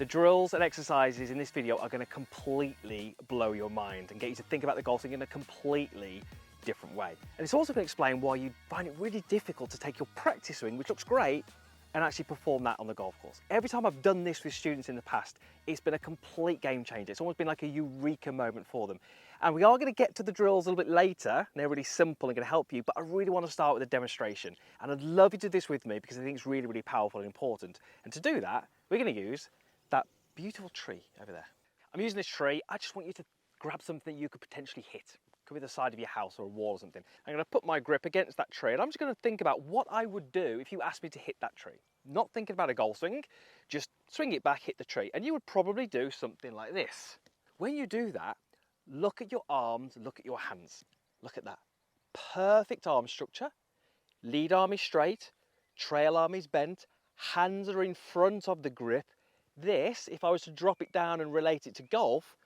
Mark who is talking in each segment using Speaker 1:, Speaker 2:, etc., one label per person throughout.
Speaker 1: The drills and exercises in this video are going to completely blow your mind and get you to think about the golf swing in a completely different way. And it's also going to explain why you find it really difficult to take your practice swing, which looks great, and actually perform that on the golf course. Every time I've done this with students in the past, it's been a complete game changer. It's almost been like a eureka moment for them. And we are going to get to the drills a little bit later, and they're really simple and going to help you, but I really want to start with a demonstration. And I'd love you to do this with me because I think it's really, really powerful and important. And to do that, we're going to use that beautiful tree over there. I'm using this tree. I just want you to grab something that you could potentially hit. Could be the side of your house or a wall or something. I'm going to put my grip against that tree and I'm just going to think about what I would do if you asked me to hit that tree. Not thinking about a golf swing, just swing it back, hit the tree. And you would probably do something like this. When you do that, look at your arms, look at your hands. Look at that. Perfect arm structure. Lead arm is straight, trail arm is bent, hands are in front of the grip. This, if I was to drop it down and relate it to golf,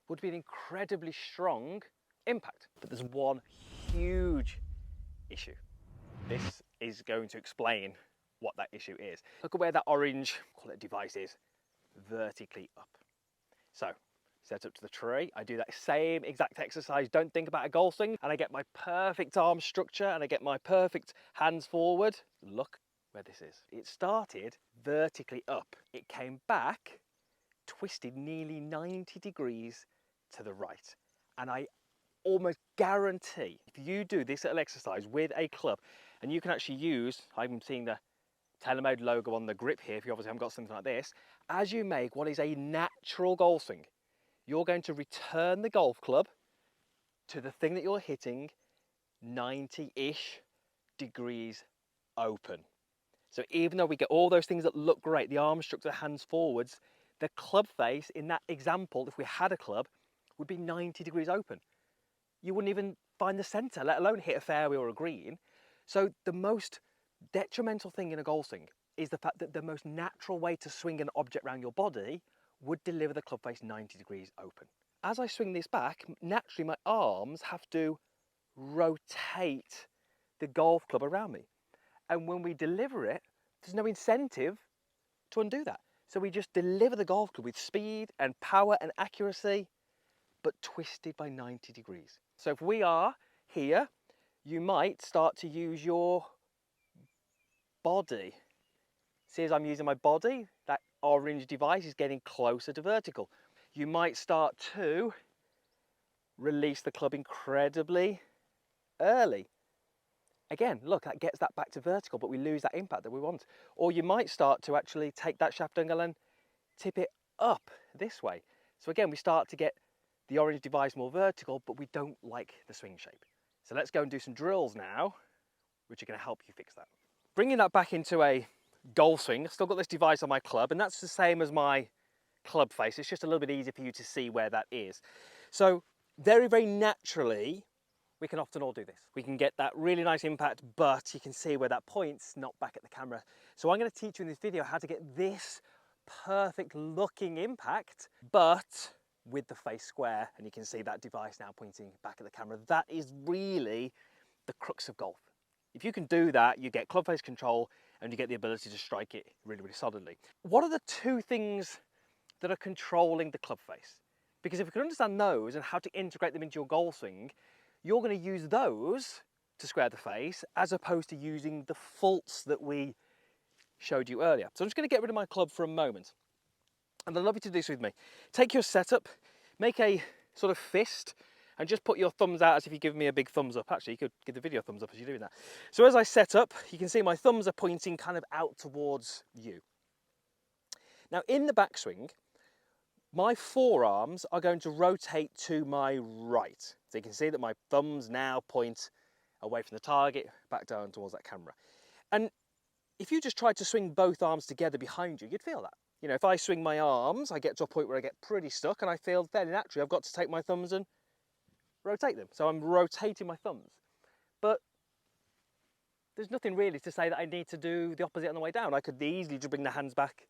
Speaker 1: would be an incredibly strong impact. But there's one huge issue. This is going to explain what that issue is. Look at where that orange, call it device is, vertically up. So, set up to the tree, I do that same exact exercise, don't think about a golf swing, and I get my perfect arm structure and I get my perfect hands forward. Look where this is. It started vertically up. It came back, twisted nearly 90 degrees to the right. And I almost guarantee if you do this little exercise with a club, and you can actually use, I'm seeing the TaylorMade logo on the grip here, if you obviously haven't got something like this, as you make what is a natural golf swing, you're going to return the golf club to the thing that you're hitting 90-ish degrees open. So even though we get all those things that look great, the arm structure, the hands forwards, the club face in that example, if we had a club, would be 90 degrees open. You wouldn't even find the centre, let alone hit a fairway or a green. So the most detrimental thing in a golf swing is the fact that the most natural way to swing an object around your body would deliver the club face 90 degrees open. As I swing this back, naturally my arms have to rotate the golf club around me. And when we deliver it, there's no incentive to undo that. So we just deliver the golf club with speed and power and accuracy, but twisted by 90 degrees. So if we are here, you might start to use your body. See, as I'm using my body, that orange device is getting closer to vertical. You might start to release the club incredibly early. Again, look, that gets that back to vertical, but we lose that impact that we want. Or you might start to actually take that shaft angle and tip it up this way. So again, we start to get the orange device more vertical, but we don't like the swing shape. So let's go and do some drills now, which are going to help you fix that. Bringing that back into a golf swing, I've still got this device on my club, and that's the same as my club face. It's just a little bit easier for you to see where that is. So very, very naturally, we can often all do this. We can get that really nice impact, but you can see where that point's not back at the camera. So I'm going to teach you in this video how to get this perfect looking impact, but with the face square, and you can see that device now pointing back at the camera. That is really the crux of golf. If you can do that, you get club face control and you get the ability to strike it really, really solidly. What are the two things that are controlling the club face? Because if we can understand those and how to integrate them into your golf swing, you're going to use those to square the face as opposed to using the faults that we showed you earlier. So I'm just going to get rid of my club for a moment. And I'd love you to do this with me. Take your setup, make a sort of fist, and just put your thumbs out as if you give me a big thumbs up. Actually, you could give the video a thumbs up as you're doing that. So as I set up, you can see my thumbs are pointing kind of out towards you. Now in the backswing, my forearms are going to rotate to my right. So you can see that my thumbs now point away from the target, back down towards that camera. And if you just tried to swing both arms together behind you, you'd feel that. You know, if I swing my arms, I get to a point where I get pretty stuck and I feel fairly naturally I've got to take my thumbs and rotate them. So I'm rotating my thumbs. But there's nothing really to say that I need to do the opposite on the way down. I could easily just bring the hands back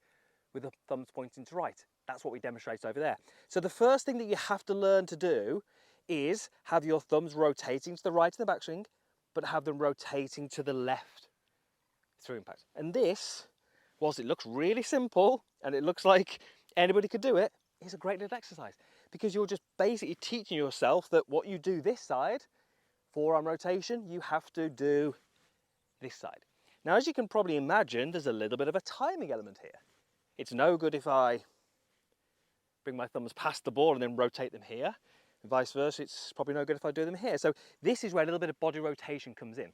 Speaker 1: with the thumbs pointing to right. That's what we demonstrated over there. So the first thing that you have to learn to do is have your thumbs rotating to the right in the backswing, but have them rotating to the left through impact. And this, whilst it looks really simple and it looks like Anybody could do it. It's a great little exercise because you're just basically teaching yourself that what you do this side, forearm rotation, you have to do this side. Now, as you can probably imagine, there's a little bit of a timing element here. It's no good if I bring my thumbs past the ball and then rotate them here. And vice versa, it's probably no good if I do them here. So this is where a little bit of body rotation comes in,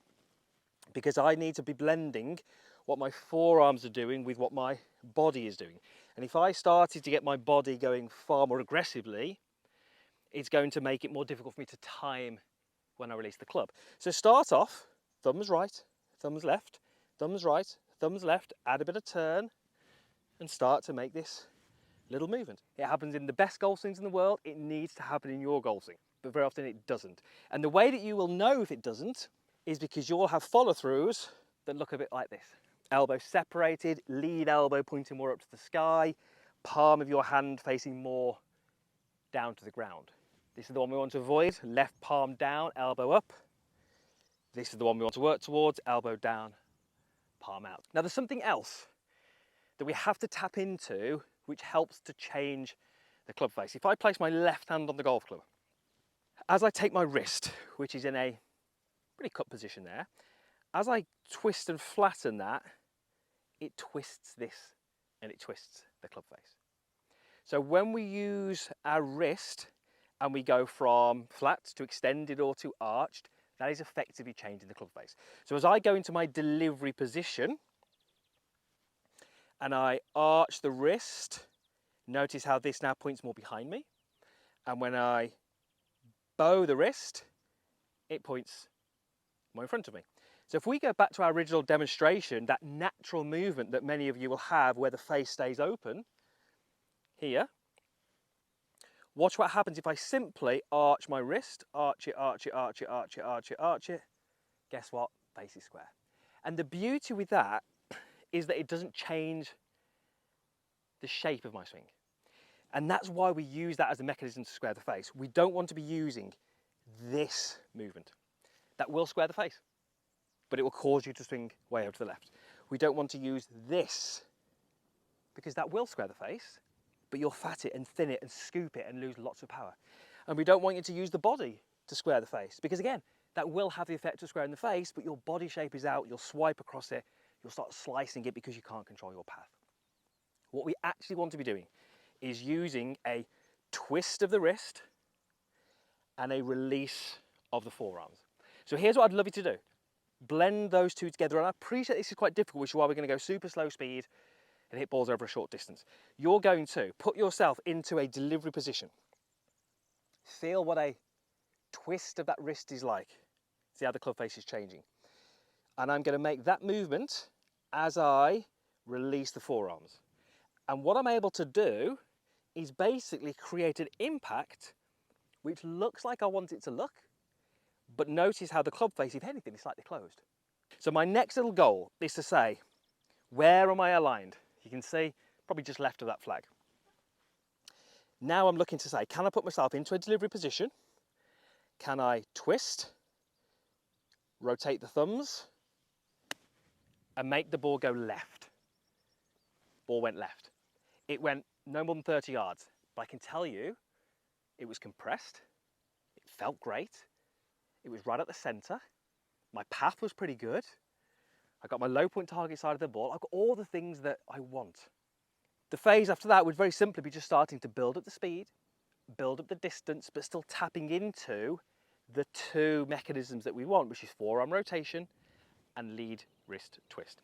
Speaker 1: because I need to be blending what my forearms are doing with what my body is doing. And if I started to get my body going far more aggressively, it's going to make it more difficult for me to time when I release the club. So start off, thumbs right, thumbs left, thumbs right, thumbs left, add a bit of turn, and start to make this little movement. It happens in the best golf swings in the world. It needs to happen in your golf swing, but very often it doesn't. And the way that you will know if it doesn't is because you'll have follow-throughs that look a bit like this. Elbow separated, lead elbow pointing more up to the sky, palm of your hand facing more down to the ground. This is the one we want to avoid. Left palm down, elbow up. This is the one we want to work towards, elbow down, palm out. Now there's something else that we have to tap into which helps to change the club face. If I place my left hand on the golf club, as I take my wrist, which is in a pretty cut position there, as I twist and flatten that, it twists this and it twists the club face. So when we use our wrist and we go from flat to extended or to arched, that is effectively changing the club face. So as I go into my delivery position and I arch the wrist, notice how this now points more behind me. And when I bow the wrist, it points more in front of me. So if we go back to our original demonstration, that natural movement that many of you will have where the face stays open, here, watch what happens if I simply arch my wrist, arch it, arch it, arch it, arch it, arch it, arch it. Guess what? Face is square. And the beauty with that is that it doesn't change the shape of my swing. And that's why we use that as a mechanism to square the face. We don't want to be using this movement. That will square the face, but it will cause you to swing way over to the left. We don't want to use this because that will square the face, but you'll fat it and thin it and scoop it and lose lots of power. And we don't want you to use the body to square the face because again, that will have the effect of squaring the face, but your body shape is out, you'll swipe across it, you'll start slicing it because you can't control your path. What we actually want to be doing is using a twist of the wrist and a release of the forearms. So here's what I'd love you to do. Blend those two together, and I appreciate this is quite difficult, which is why we're going to go super slow speed and hit balls over a short distance. You're going to put yourself into a delivery position. Feel what a twist of that wrist is like. See how the club face is changing. And I'm going to make that movement as I release the forearms. And what I'm able to do is basically create an impact which looks like I want it to look, but notice how the club face, if anything, is slightly closed. So my next little goal is to say, where am I aligned? You can see probably just left of that flag. Now I'm looking to say, can I put myself into a delivery position? Can I twist, rotate the thumbs, and make the ball go left? Ball went left. It went no more than 30 yards, but I can tell you it was compressed, it felt great, it was right at the centre, my path was pretty good, I got my low point target side of the ball, I've got all the things that I want. The phase after that would very simply be just starting to build up the speed, build up the distance, but still tapping into the two mechanisms that we want, which is forearm rotation and lead wrist twist.